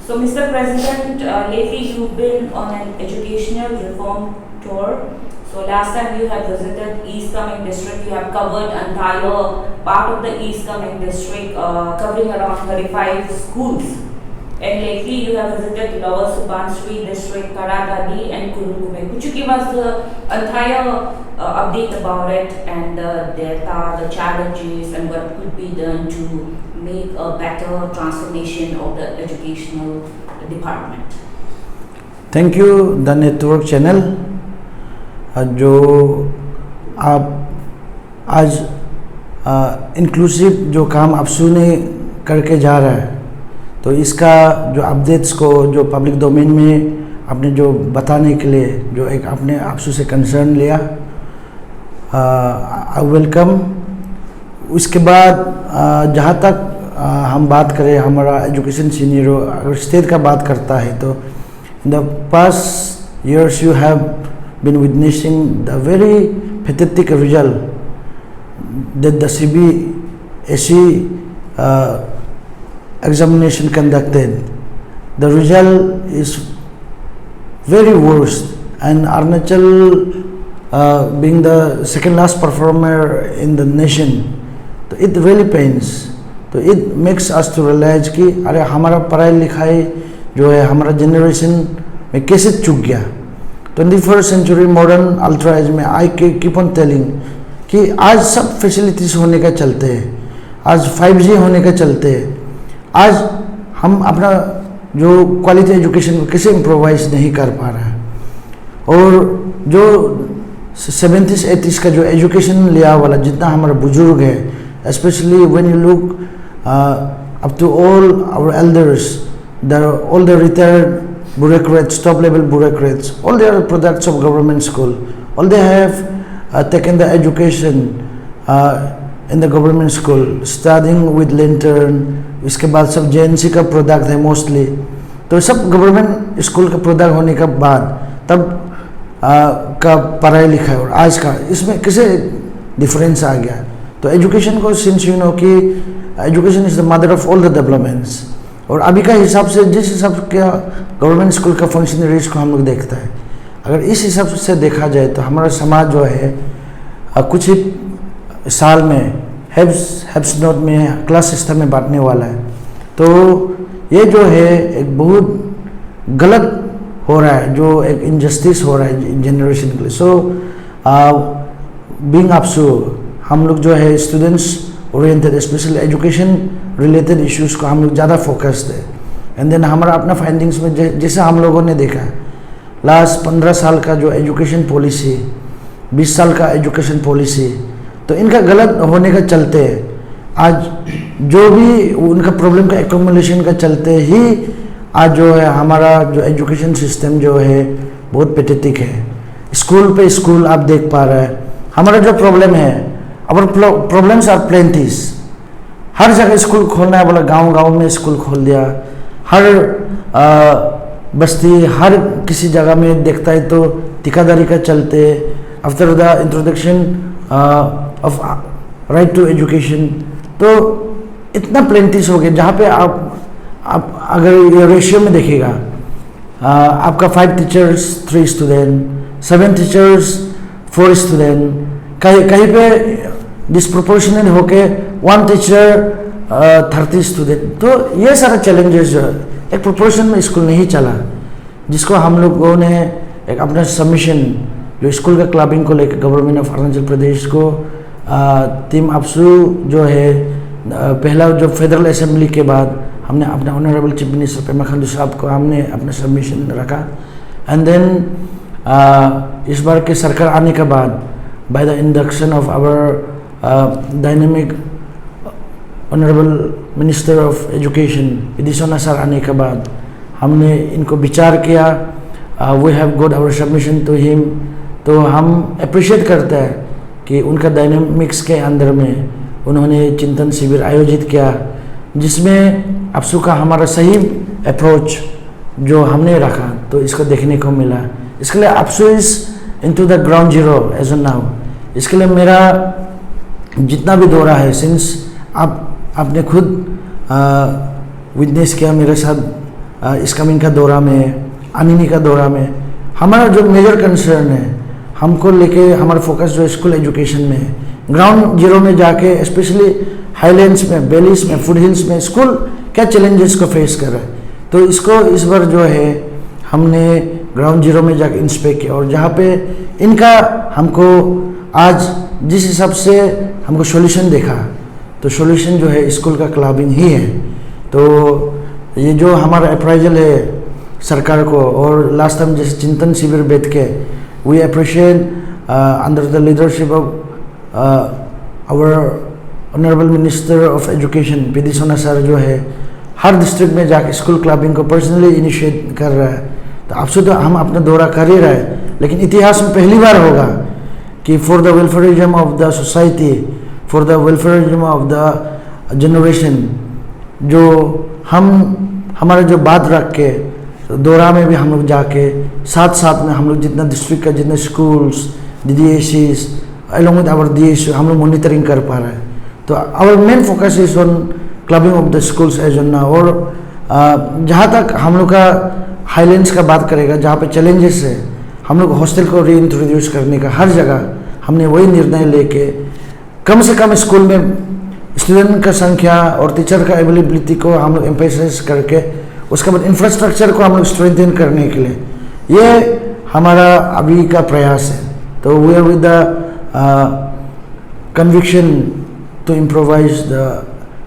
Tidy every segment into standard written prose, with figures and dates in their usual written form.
So, Mr. President, lately you've been on an educational reform tour. So, last time you had visited East Cumming district, you have covered entire part of the East Cumming district, covering around 35 schools. And lately you have visited Lower Subansiri district, Karadadi and Kurungume. Could you give us the entire update about it and the data, the challenges, and what could be done to make a better transformation of the educational department? Thank you the network channel जो आप आज inclusive जो काम अफसू ने करके जा रहा है, तो इसका जो अपडेट्स को जो पब्लिक डोमेन में आपने जो बताने के लिए जो एक आपने अफसू से कंसर्न लिया, आई वेलकम। उसके बाद जहाँ तक हम बात करें हमारा एजुकेशन सीनियर, अगर स्टेट का बात करता है तो in the past years you have been witnessing the very pathetic result that the CBSE examination conducted. The result is very worst, and Arunachal being the second last performer in the nation, तो it really pains. तो it makes us to realize कि अरे हमारा पढ़ाई लिखाई जो है हमारा जनरेशन में कैसे चूक गया। 21st century modern ultra as में आई कीप ऑन टेलिंग कि आज सब फैसिलिटीज़ होने का चलते हैं, आज 5G होने का चलते हैं, आज हम अपना जो क्वालिटी एजुकेशन को कैसे इम्प्रोवाइज नहीं कर पा रहे हैं। और जो 70s 80s का जो एजुकेशन लिया वाला जितना हमारा बुजुर्ग है, specially when you look up to all our elders, all the retired bureaucrats, top level bureaucrats, all they are products of government school. All they have taken the education in the government school, studying with lantern. इसके बाद सब JNC का product है mostly, तो सब government school का product होने के बाद तब का पढ़ाई लिखाई और आज का इसमें कैसे डिफरेंस आ गया। तो एजुकेशन को सिंस यू नो कि education is the mother of all the developments, और अभी का हिसाब से जिस हिसाब का गवर्नमेंट स्कूल का फंक्शनरीज को हम लोग देखता है, अगर इस हिसाब से देखा जाए तो हमारा समाज जो है कुछ ही साल में हैव्स नॉट में क्लास सिस्टम में बांटने वाला है। तो ये जो है एक बहुत गलत हो रहा है, जो एक इनजस्टिस हो रहा है जनरेशन के लिए। सो बीइंग अफसू हम लोग जो है students oriented special education related issues को हम लोग ज़्यादा फोकस्ड है। एंड देन हमारा अपना फाइंडिंग्स में जैसे हम लोगों ने देखा लास्ट 15 साल का जो एजुकेशन पॉलिसी, 20 साल का एजुकेशन पॉलिसी, तो इनका गलत होने का चलते आज जो भी उनका प्रॉब्लम का एक्यूमुलेशन का चलते ही आज जो है हमारा जो एजुकेशन सिस्टम जो है बहुत पैथेटिक है। स्कूल पे स्कूल आप देख पा रहे हैं, हमारा जो प्रॉब्लम है, अवर प्रॉब्लम्स आर प्लेंटीज। हर जगह स्कूल खोलना है, बोला गांव में स्कूल खोल दिया, हर बस्ती हर किसी जगह में देखता है तो ठेकेदारी का चलते। After the introduction of right to education, तो इतना प्लेंटीज हो गया जहाँ पे आप अगर ये रेशियो में देखिएगा, आपका 5 टीचर्स 3 स्टूडेंट, 7 टीचर्स 4 स्टूडेंट, कहीं पे डिस्प्रोपोर्शनेट होके 1 टीचर 30 स्टूडेंट। तो ये सारा चैलेंजेस जो एक प्रोपोर्शन में स्कूल नहीं चला, जिसको हम लोगों ने एक अपना सबमिशन जो स्कूल का क्लबिंग को लेकर गवर्नमेंट ऑफ अरुणाचल प्रदेश को टीम अफसू जो है पहला जो फेडरल असेंबली के बाद हमने अपना honourable chief minister Pema Khandu साहब को हमने अपना सबमिशन रखा। एंड देन इस बार के सरकार आने के बाद by the induction of our dynamic honourable minister of education इदिसोना सर आने के बाद हमने इनको विचार किया, we have got our submission to him. तो हम अप्रिशिएट करते हैं कि उनका डायनेमिक्स के अंदर में उन्होंने चिंतन शिविर आयोजित किया, जिसमें अफसू का हमारा सही अप्रोच जो हमने रखा तो इसको देखने को मिला। इसके लिए अफसू is into the ground zero as on now. इसके लिए मेरा जितना भी दौरा है, सिंस आपने खुद विटनेस किया मेरे साथ इस कमिंग का दौरा में, आनिनी का दौरा में, हमारा जो मेजर कंसर्न है हमको लेके हमारा फोकस जो स्कूल एजुकेशन में है, ग्राउंड जीरो में जाके स्पेशली हाईलैंड्स में, वैलीज में, फुट हिल्स में स्कूल क्या चैलेंजेस को फेस कर रहा है। तो इसको इस बार जो है हमने ग्राउंड जीरो में जाके इंस्पेक्ट किया और जहाँ पे इनका हमको आज जिस हिसाब से हमको सॉल्यूशन देखा, तो सॉल्यूशन जो है स्कूल का क्लबिंग ही है। तो ये जो हमारा अप्राइजल है सरकार को, और लास्ट टाइम जैसे चिंतन शिविर बैठ के we appreciate under the leadership of our honourable minister of education P D. Sona sir जो है हर डिस्ट्रिक्ट में जाके स्कूल क्लबिंग को पर्सनली इनिशिएट कर रहा है। तो आपसे तो हम अपना दौरा कर ही रहे हैं, लेकिन इतिहास में पहली बार होगा कि for the welfarism of the society, for the welfarism of the generation, जो हमारा जो बात रख के दौरा में भी हम लोग जाके साथ साथ में हम लोग जितना डिस्ट्रिक्ट का जितने schools, DDACs along with our DSU हम लोग मॉनिटरिंग कर पा रहे हैं। तो our main focus is on clubbing of the schools as on now. और जहाँ तक हम लोग का हाईलैंड्स का बात करेगा, जहाँ पे चैलेंजेस है, हम लोग हॉस्टल को रीइंट्रोड्यूस करने का हर जगह हमने वही निर्णय लेके कम से कम स्कूल में स्टूडेंट का संख्या और टीचर का अवेलेबिलिटी को हम लोग एम्फेसाइज करके उसके बाद इंफ्रास्ट्रक्चर को हम लोग स्ट्रेंथन करने के लिए ये हमारा अभी का प्रयास है। तो we are with the conviction to improvise the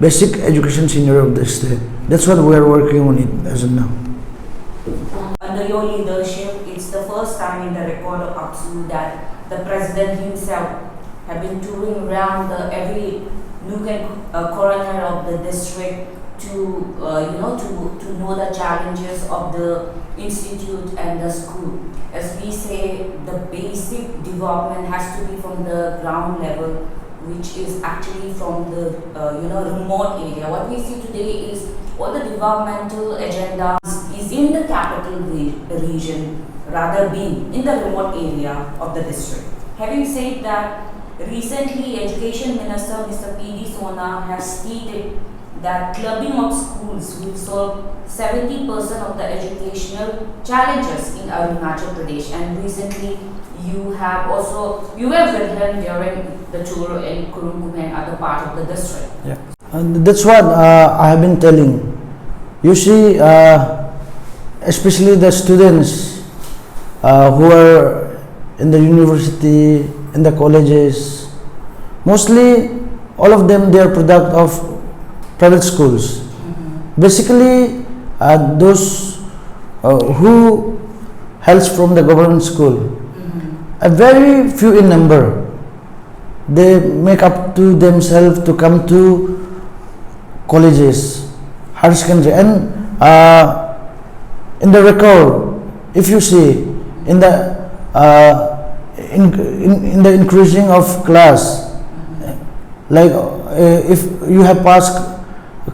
basic education scenario of the state. That's what we are working on it as of now. Under your leadership, it's the first time in the record of APSU that the president himself have been touring around every nook and corner of the district to to know the challenges of the institute and the school. As we say, the basic development has to be from the ground level, which is actually from the remote area. What we see today is all the developmental agendas is in the capital region rather being in the remote area of the district. Having said that, recently Education Minister Mr. P.D. Sona has stated that clubbing of schools will solve 70% of the educational challenges in Arunachal Pradesh. And recently you were with him during the tour in Kurumkum and other part of the district. Yeah, and that's what I have been telling. You see, especially the students who are in the university, in the colleges, mostly all of them they are product of private schools. Basically, those who hails from the government school, a very few in number, they make up to themselves to come to colleges, higher secondary, and in the record, if you see in the in the increasing of class, like if you have passed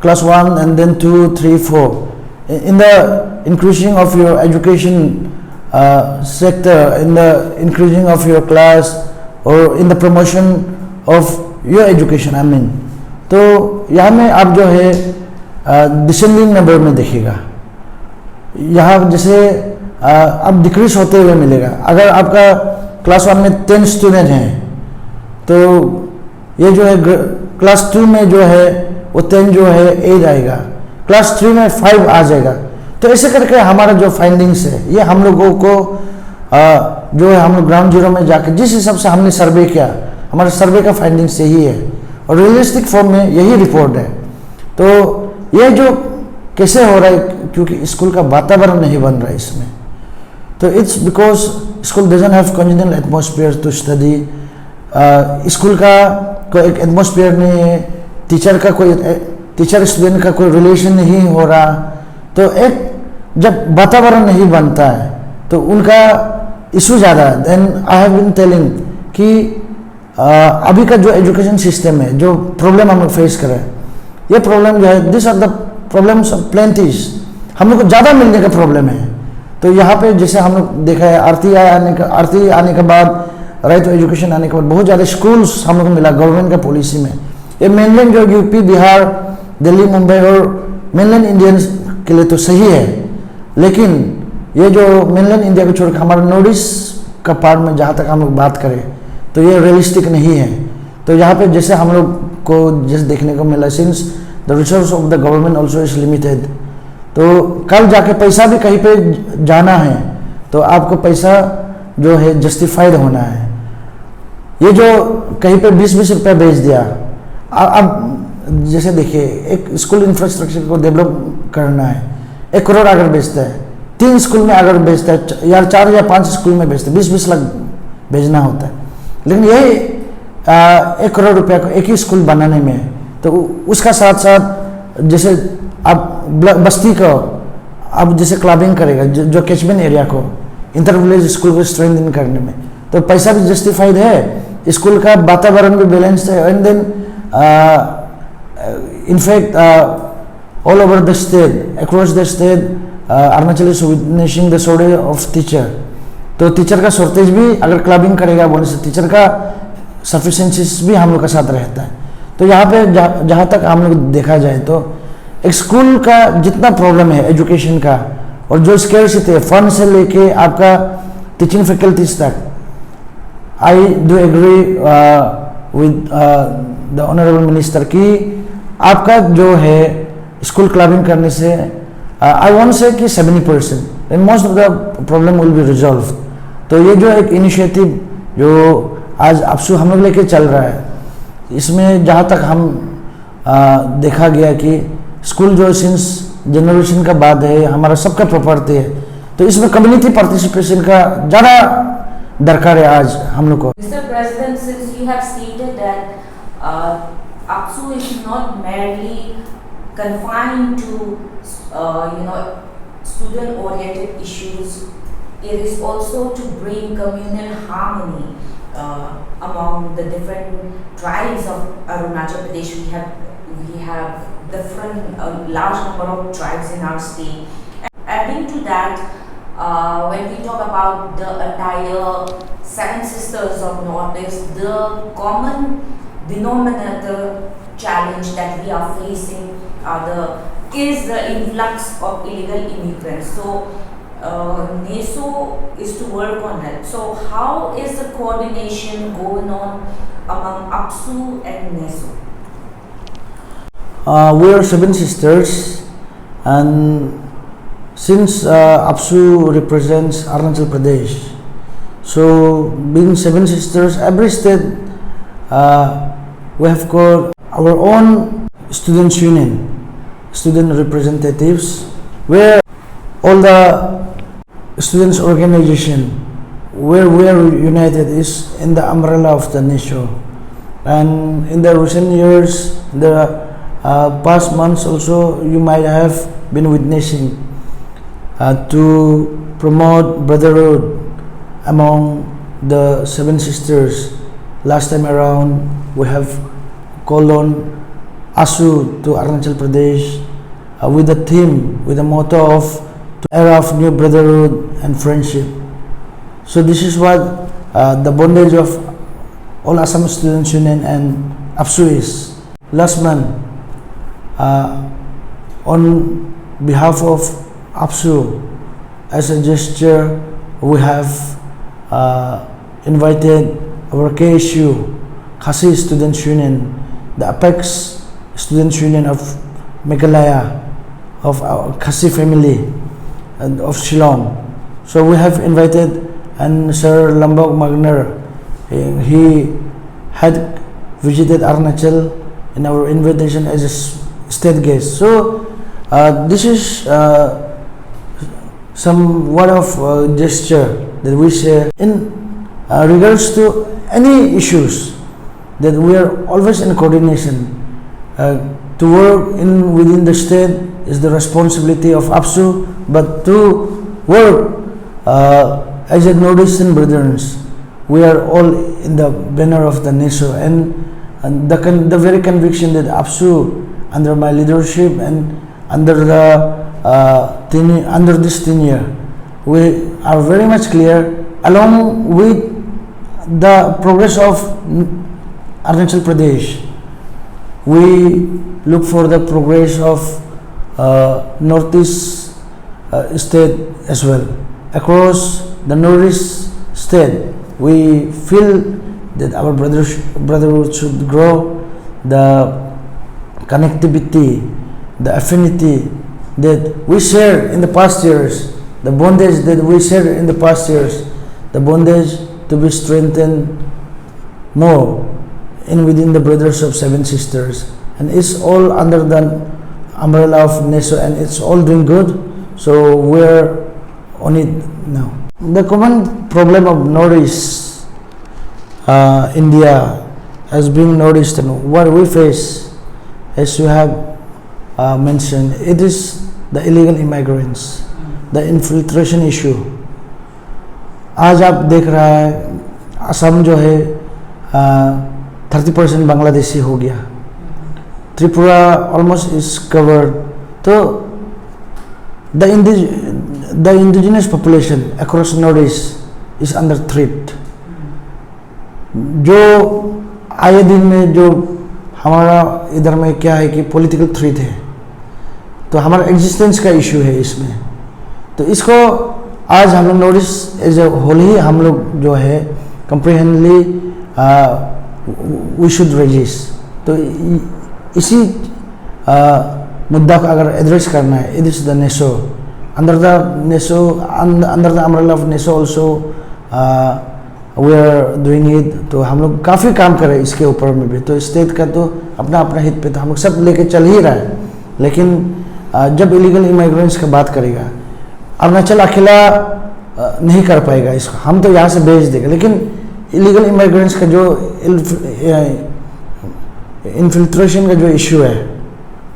class 1 and then 2, 3, 4, in the increasing of your education sector, in the increasing of your class or in the promotion of your education, I mean, तो यहाँ में आप जो है descending number में देखिएगा, यहाँ जैसे आप डिक्रीज होते हुए मिलेगा। अगर आपका क्लास 1 में 10 स्टूडेंट हैं तो ये जो है क्लास 2 में जो है वो 10 जो है 8 आएगा, क्लास 3 में 5 आ जाएगा। तो ऐसे करके हमारा जो फाइंडिंग्स है ये हम लोगों को जो है हम लोग ग्राउंड जीरो में जाकर जिस हिसाब से हमने सर्वे किया, हमारे सर्वे का फाइंडिंग्स यही है और रियलिस्टिक फॉर्म में यही रिपोर्ट है। तो ये जो कैसे हो रहा है, क्योंकि स्कूल का वातावरण नहीं बन रहा है इसमें, तो it's because school doesn't have congenial atmosphere to study. School का कोई एक एटमॉस्फेयर नहीं है, टीचर स्टूडेंट का कोई रिलेशन नहीं हो रहा। तो एक जब वातावरण नहीं बनता है तो उनका इशू ज़्यादा है। Then I have been telling कि अभी का जो एजुकेशन सिस्टम है, जो प्रॉब्लम हम लोग फेस कर रहे हैं, ये प्रॉब्लम जो है this are the problems of plenties, हम लोग को ज़्यादा मिलने का प्रॉब्लम है। तो यहाँ पे जैसे हम लोग देखा है आरती आने के बाद, राइट टू एजुकेशन आने के बाद बहुत ज़्यादा स्कूल्स हम लोग को मिला गवर्नमेंट का पॉलिसी में। ये मेनलैंड जो यूपी, बिहार, दिल्ली, मुंबई और मेनलैंड इंडियंस के लिए तो सही है, लेकिन ये जो मेनलैंड इंडिया को छोड़कर हमारे नॉर्थ ईस्ट का पार्ट में जहाँ तक हम लोग बात करें तो ये रियलिस्टिक नहीं है। तो यहाँ पे जैसे हम लोग को जैसे देखने को मिला, since the resource of the government also is limited, तो कल जाके पैसा भी कहीं पे जाना है तो आपको पैसा जो है जस्टिफाइड होना है। ये जो कहीं पे 20-20 रुपया भेज दिया, अब जैसे देखिए एक स्कूल इंफ्रास्ट्रक्चर को डेवलप करना है, 1 करोड़ अगर भेजता है, 3 स्कूल में अगर भेजता है, यार 4 या 5 स्कूल में भेजते हैं, 20-20 लाख भेजना होता है, लेकिन यही 1 करोड़ रुपया को एक ही स्कूल बनाने में, तो उसका साथ साथ जैसे आप बस्ती को अब जैसे क्लबिंग करेगा जो कैचमेंट एरिया को इंटर विलेज स्कूल को स्ट्रेंथन करने में, तो पैसा भी जस्टिफाइड है, स्कूल का वातावरण भी बैलेंस्ड है, and then in fact all over the state, across the state Arunachal is witnessing the shortage of teacher. तो टीचर का शॉर्टेज भी अगर क्लबिंग करेगा बोलने से टीचर का सफिशेंसीज भी हम लोग का साथ रहता है। तो यहाँ पे जहाँ तक हम लोग देखा जाए तो एक स्कूल का जितना प्रॉब्लम है एजुकेशन का, और जो स्केर्सिटी है फंड से लेके आपका टीचिंग फैकल्टीज तक, I do agree with the honourable minister कि आपका जो है स्कूल क्लबिंग करने से आई वॉन्ट से कि 70% and most of the problem will be resolve. तो ये जो एक इनिशिएटिव जो आज अपसू हम लोग लेके चल रहा है, इसमें जहाँ तक हम देखा गया कि स्कूल जो सिंस जनरेशन का बाद है, हमारा सबका प्रॉपर्टी है, तो इसमें कम्युनिटी पार्टिसिपेशन का ज़्यादा दरकार है आज हम लोग को। Mr. President, since you have stated that APSU is not merely confined to student-oriented issues, it is also to bring communal harmony among the different tribes of Arunachal Pradesh. We have different large number of tribes in our state. Adding to that, when we talk about the entire 7 sisters of Northeast, the common denominator challenge that we are facing is the influx of illegal immigrants. So NESO is to work on that. So how is the coordination going on among APSU and NESO? We are 7 sisters, and since APSU represents Arunachal Pradesh, so being 7 sisters, every state we have got our own students union, student representatives, where all the students organization where we are united is in the umbrella of the NESO. And in the recent years, the past months also, you might have been witnessing to promote brotherhood among the 7 sisters. Last time around, we have called on ASU to Arunachal Pradesh with the theme, with the motto of era of new brotherhood and friendship. So this is what the bondage of all Assam Students Union and APSU is. Last month, on behalf of APSU, as a gesture, we have invited our KSU, Khasi Students Union, the apex Students Union of Meghalaya, of our Khasi family and of Shillong. So we have invited, and Sir Lambok Magner, he had visited Arunachal in our invitation as a state guest. So this is some word of gesture that we share in regards to any issues, that we are always in coordination. To work within the state is the responsibility of APSU, but to work as a Northeastern brothers, we are all in the banner of the NESO, and the very conviction that APSU, under my leadership and under this tenure, we are very much clear, along with the progress of Arunachal Pradesh, we look for the progress of northeast state as well. Across the northeast state, we feel that our brotherhood should grow, the connectivity, the affinity that we shared in the past years, the bondage that we shared in the past years, the bondage to be strengthened more within the Brothers of Seven Sisters, and it's all under the umbrella of NESO, and it's all doing good. So we're on it now. The common problem of Northeast India has been noticed, and what we face, as you have mentioned, it is the illegal immigrants, the infiltration issue. आज आप देख रहा है असम जो है 30% बांग्लादेशी हो गया, Tripura almost is covered. तो the indigenous population across Northeast is under threat. जो आए दिन में जो हमारा इधर में क्या है कि पॉलिटिकल थ्रेट है, तो हमारा एग्जिस्टेंस का इशू है इसमें. तो इसको आज हम लोग नोटिस एज ए होल ही हम लोग जो है कंप्रीहेंडली वी शुड रेजिस्ट. तो इसी मुद्दा को अगर एड्रेस करना है, it is the NESO, under the NESO, under the umbrella of NESO also we are doing it. तो हम लोग काफ़ी काम कर रहे हैं इसके ऊपर में भी. तो स्टेट का तो अपना अपना हित पे तो हम लोग सब लेके चल ही रहा है, लेकिन जब इलीगल इमिग्रेंट्स का बात करेगा, अरुणाचल अकेला नहीं कर पाएगा इसको, हम तो यहाँ से भेज देंगे, लेकिन इलीगल इमिग्रेंट्स का जो इन्फिल्ट्रेशन का जो इशू है,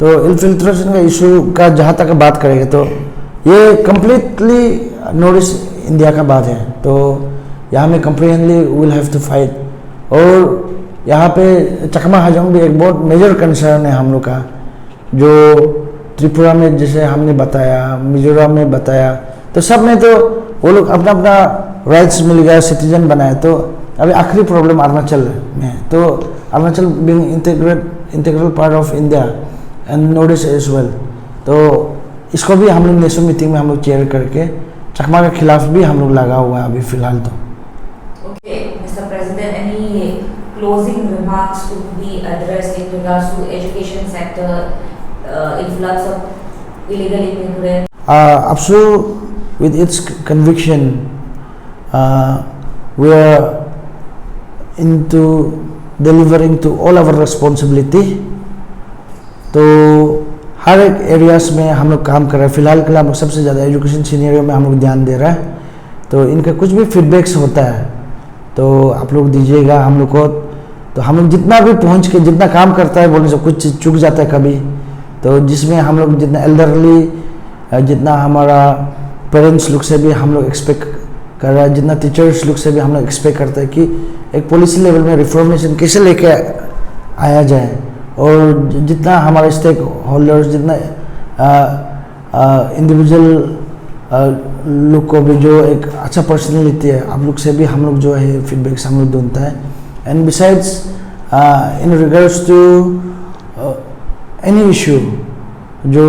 तो इन्फिल्ट्रेशन का इशू का जहाँ तक बात करेंगे तो ये कम्प्लीटली नॉर्थ ईस्ट इंडिया का बात है. तो यहाँ में कंप्रीहेंडली विल हैव टू फाइट. और यहाँ पे चकमा हजम भी एक बहुत मेजर कंसर्न है हम लोग का, जो त्रिपुरा में जैसे हमने बताया, मिजोरम में बताया, तो सब में तो वो लोग अपना अपना राइट्स मिल गया, सिटीजन बनाए. तो अभी आखिरी प्रॉब्लम अरुणाचल में है. तो Arunachal being integral part of India and north east as well, तो इसको भी हम लोग नेशनल मीटिंग में हम लोग चेयर करके चकमा के खिलाफ भी हम लोग लगा हुआ है अभी फिलहाल. तो Okay, Mr. President, any closing remarks to be addressed in regards to education sector, influx of illegal immigrants? APSU, with its conviction, we are into delivering to all our responsibility. तो हर एक एरियाज में हम लोग काम कर रहे हैं. फिलहाल के लिए हम लोग सबसे ज़्यादा एजुकेशन सीनियर में हम लोग ध्यान दे रहा है. तो इनका कुछ भी फीडबैक्स होता है तो आप लोग दीजिएगा हम लोग को. तो हम लोग जितना भी पहुंच के जितना काम करता है, बोलने से कुछ चीज़ चूक जाता है कभी, तो जिसमें हम लोग जितना एल्डरली, जितना हमारा पेरेंट्स लोग से भी हम लोग एक्सपेक्ट कर रहा है, जितना टीचर्स लोग से भी हम लोग एक्सपेक्ट करते हैं कि एक पॉलिसी लेवल में रिफॉर्मेशन कैसे लेके आया जाए. और जितना हमारे स्टेक होल्डर्स, जितना इंडिविजुअल लोग को भी जो एक अच्छा पर्सनैलिटी है, आप लोग से भी हम लोग जो है फीडबैक्स हम लोग ढूंढता है. And besides in regards to any issue जो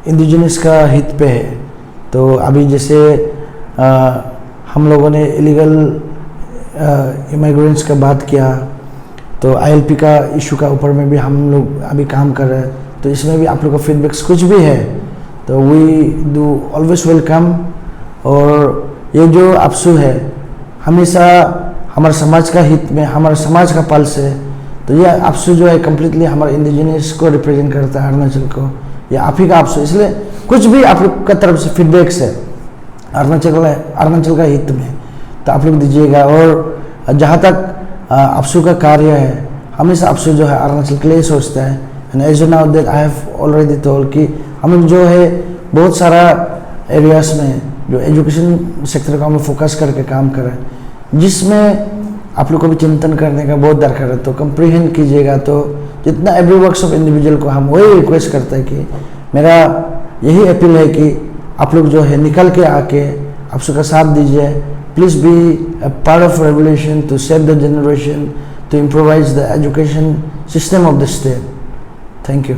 इंडिजिनस का हित पे है, तो अभी जैसे हम लोगों ने इलीगल इमिग्रेंट्स का बात किया, तो ILP का इशू का ऊपर में भी हम लोग अभी काम कर रहे हैं. तो इसमें भी आप लोग का फीडबैक्स कुछ भी है तो वी डू ऑलवेज वेलकम. और ये जो APSU है हमेशा हमारे समाज का हित में, हमारे समाज का पल्स है. तो ये APSU जो है कम्प्लीटली हमारे इंडिजिनियस को रिप्रेजेंट करता है, अरुणाचल को. ये आप ही का APSU, इसलिए कुछ भी आप लोग का तरफ से फीडबैक्स है अरुणाचल का हित में तो आप लोग दीजिएगा. और जहाँ तक APSU का कार्य है, हमेशा APSU जो है अरुणाचल के लिए सोचता है. And as you know that I have already told कि हम लोग जो है बहुत सारा एरियाज में जो एजुकेशन सेक्टर का हम फोकस करके काम कर रहे हैं, जिसमें आप लोग को भी चिंतन करने का बहुत दरकार है. तो कंप्रीहेंड कीजिएगा. तो जितना एवरी वर्क्स ऑफ इंडिविजुअल को हम वही रिक्वेस्ट करते हैं कि मेरा यही अपील है कि आप लोग जो है निकल के आके APSU का साथ दीजिए. Please be a part of revolution to save the generation, to improvise the education system of the state. Thank you.